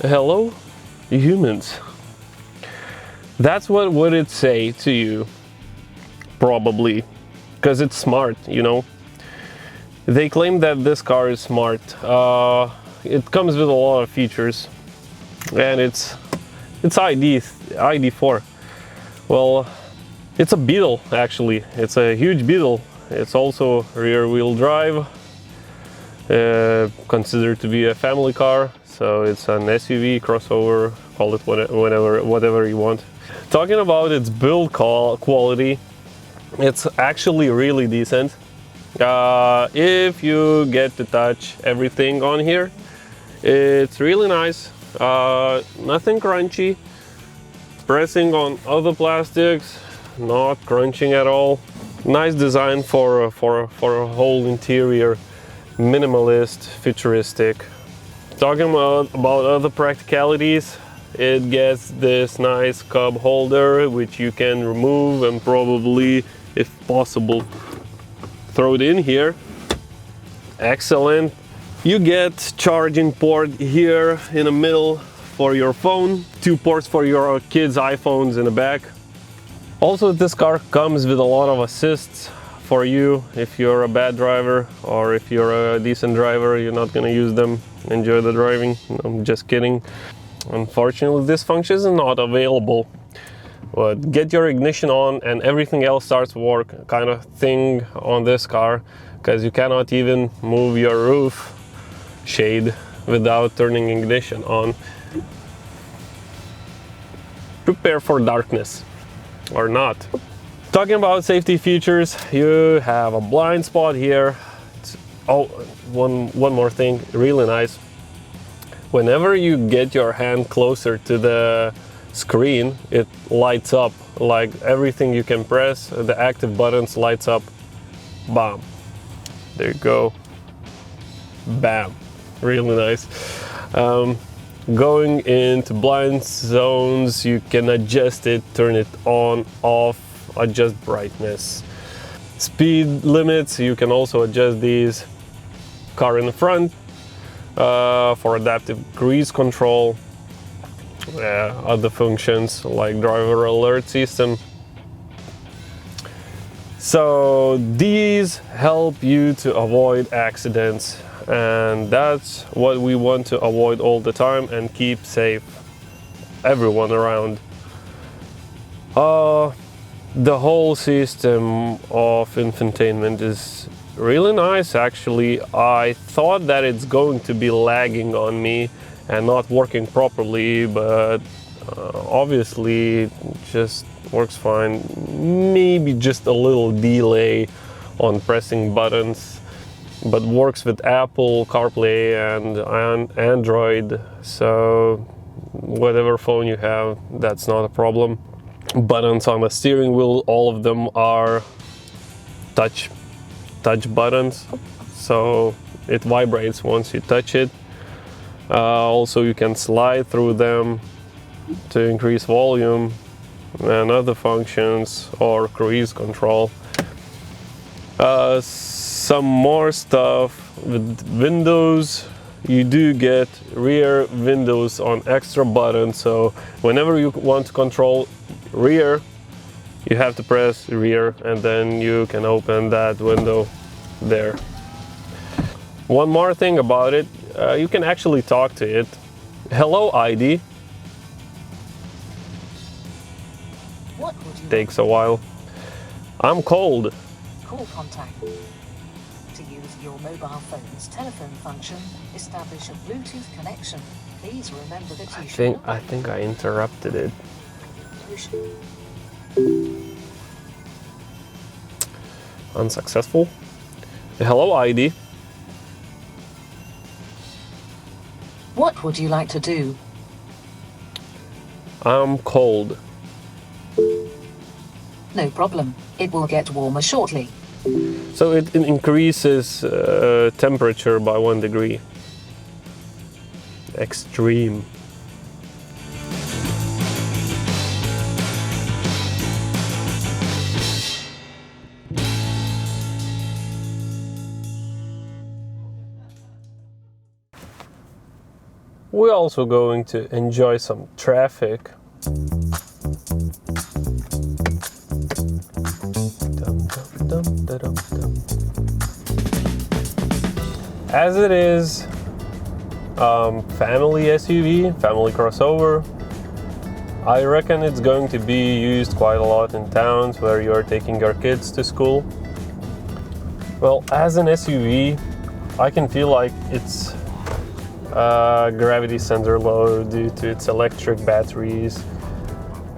Hello, humans. That's what would it say to you, probably, because it's smart, you know. They claim that this car is smart. It comes with a lot of features, and it's ID.4. Well, it's a Beetle actually. It's a huge Beetle. It's also rear-wheel drive, considered to be a family car. So it's an SUV, crossover, call it whatever you want. Talking about its build quality, it's actually really decent. If you get to touch everything on here, it's really nice. Nothing crunchy. Pressing on other plastics, not crunching at all. Nice design for a whole interior, minimalist, futuristic. Talking about other practicalities, it gets this nice cup holder which you can remove and probably, if possible, throw it in here. Excellent. You get charging port here in the middle for your phone, 2 ports for your kids' iPhones in the back. Also, this car comes with a lot of assists for you if you're a bad driver, or if you're a decent driver, you're not gonna use them. Enjoy the driving. I'm just kidding. Unfortunately, this function is not available. But get your ignition on and everything else starts to work kind of thing on this car, because you cannot even move your roof shade without turning ignition on. Prepare for darkness, or not. Talking about safety features, you have a blind spot here. One more thing, really nice. Whenever you get your hand closer to the screen, it lights up. Like everything you can press, the active buttons lights up. Bam. There you go. Bam. Really nice. Going into blind zones, you can adjust it, turn it on, off, adjust brightness. Speed limits, you can also adjust these. Car in the front, for adaptive cruise control. Other functions like driver alert system. So these help you to avoid accidents, and that's what we want to avoid all the time and keep safe everyone around. The whole system of infotainment is really nice actually. I thought that it's going to be lagging on me and not working properly, but obviously it just works fine. Maybe just a little delay on pressing buttons, but works with Apple CarPlay and Android, so whatever phone you have, that's not a problem. Buttons on the steering wheel, all of them are touch buttons, so it vibrates once you touch it. Also, you can slide through them to increase volume and other functions, or cruise control. Some more stuff with windows. You do get rear windows on extra buttons, so whenever you want to control rear, you have to press rear and then you can open that window there. One more thing about it, you can actually talk to it. Hello ID. What would you Takes a while. I'm cold. call contact? To use your mobile phone's telephone function, establish a Bluetooth connection. Please remember that you should I think I interrupted it. Unsuccessful. Hello ID. What would you like to do? I'm cold. No problem. It will get warmer shortly. So it increases temperature by 1 degree. Extreme. We're also going to enjoy some traffic. As it is family SUV, family crossover, I reckon it's going to be used quite a lot in towns where you're taking your kids to school. Well, as an SUV, I can feel like it's gravity center low due to its electric batteries.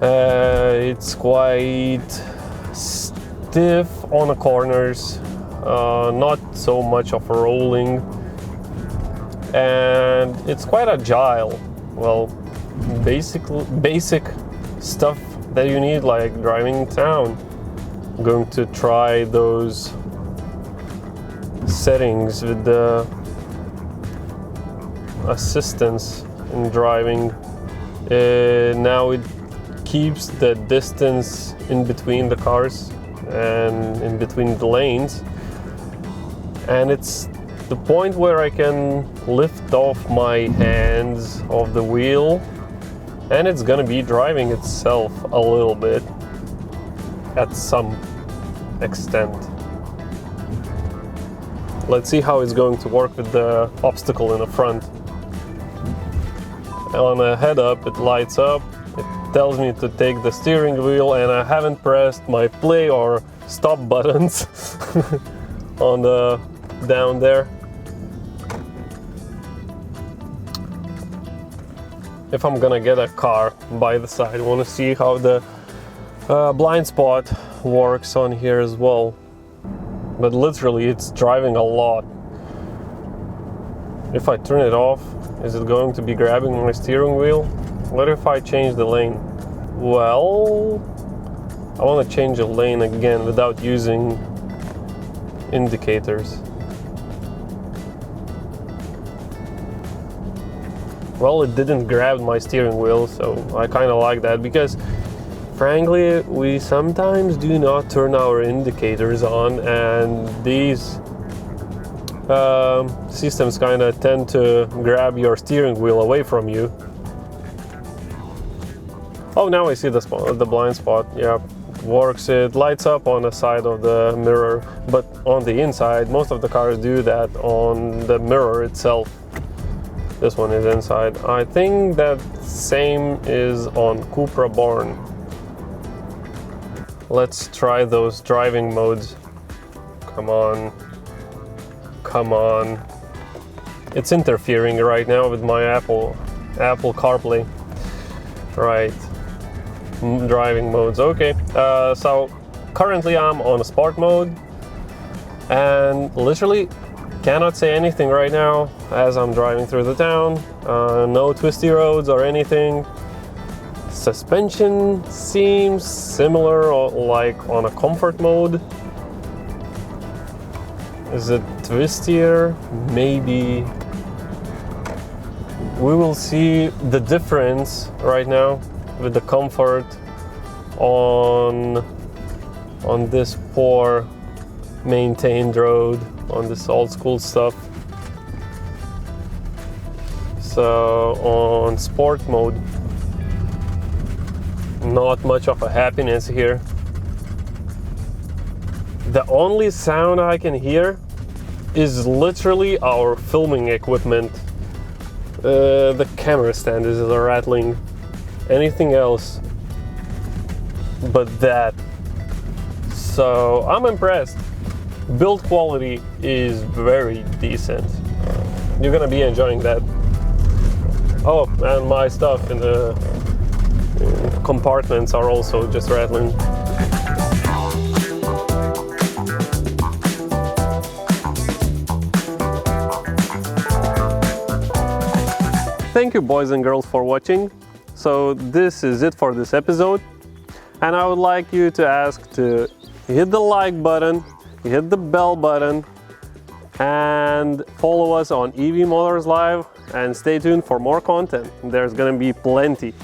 It's quite stiff on the corners, not so much of a rolling, and it's quite agile. Well, basic stuff that you need, like driving in town. I'm going to try those settings with the assistance in driving. Now it keeps the distance in between the cars and in between the lanes, and it's the point where I can lift off my hands off the wheel, and it's gonna be driving itself a little bit at some extent. Let's see how it's going to work with the obstacle in the front. On a head-up, it lights up, it tells me to take the steering wheel, and I haven't pressed my play or stop buttons on the down there. If I'm gonna get a car by the side, I want to see how the blind spot works on here as well. But literally, it's driving a lot. If I turn it off, is it going to be grabbing my steering wheel? What if I change the lane? Well, I want to change the lane again without using indicators. Well, it didn't grab my steering wheel, so I kind of like that, because frankly, we sometimes do not turn our indicators on, and these systems kind of tend to grab your steering wheel away from you. Oh, now I see the blind spot. Yeah, works. It lights up on the side of the mirror, but on the inside, most of the cars do that on the mirror itself. This one is inside. I think that same is on Cupra Born. Let's try those driving modes. Come on. Come on. It's interfering right now with my Apple CarPlay. Right. Driving modes. Okay. So currently I'm on a sport mode, and literally cannot say anything right now as I'm driving through the town. No twisty roads or anything. Suspension seems similar, like on a comfort mode. Is it twistier? Maybe. We will see the difference right now with the comfort on this poor maintained road, on this old school stuff. So on sport mode, not much of a happiness here. The only sound I can hear is literally our filming equipment. The camera stand is rattling. Anything else but that. So I'm impressed. Build quality is very decent. You're gonna be enjoying that. Oh, and my stuff in the compartments are also just rattling. Thank you, boys and girls, for watching. So this is it for this episode, and I would like you to ask to hit the like button, hit the bell button, and follow us on EV Motors Live, and stay tuned for more content. There's gonna be plenty.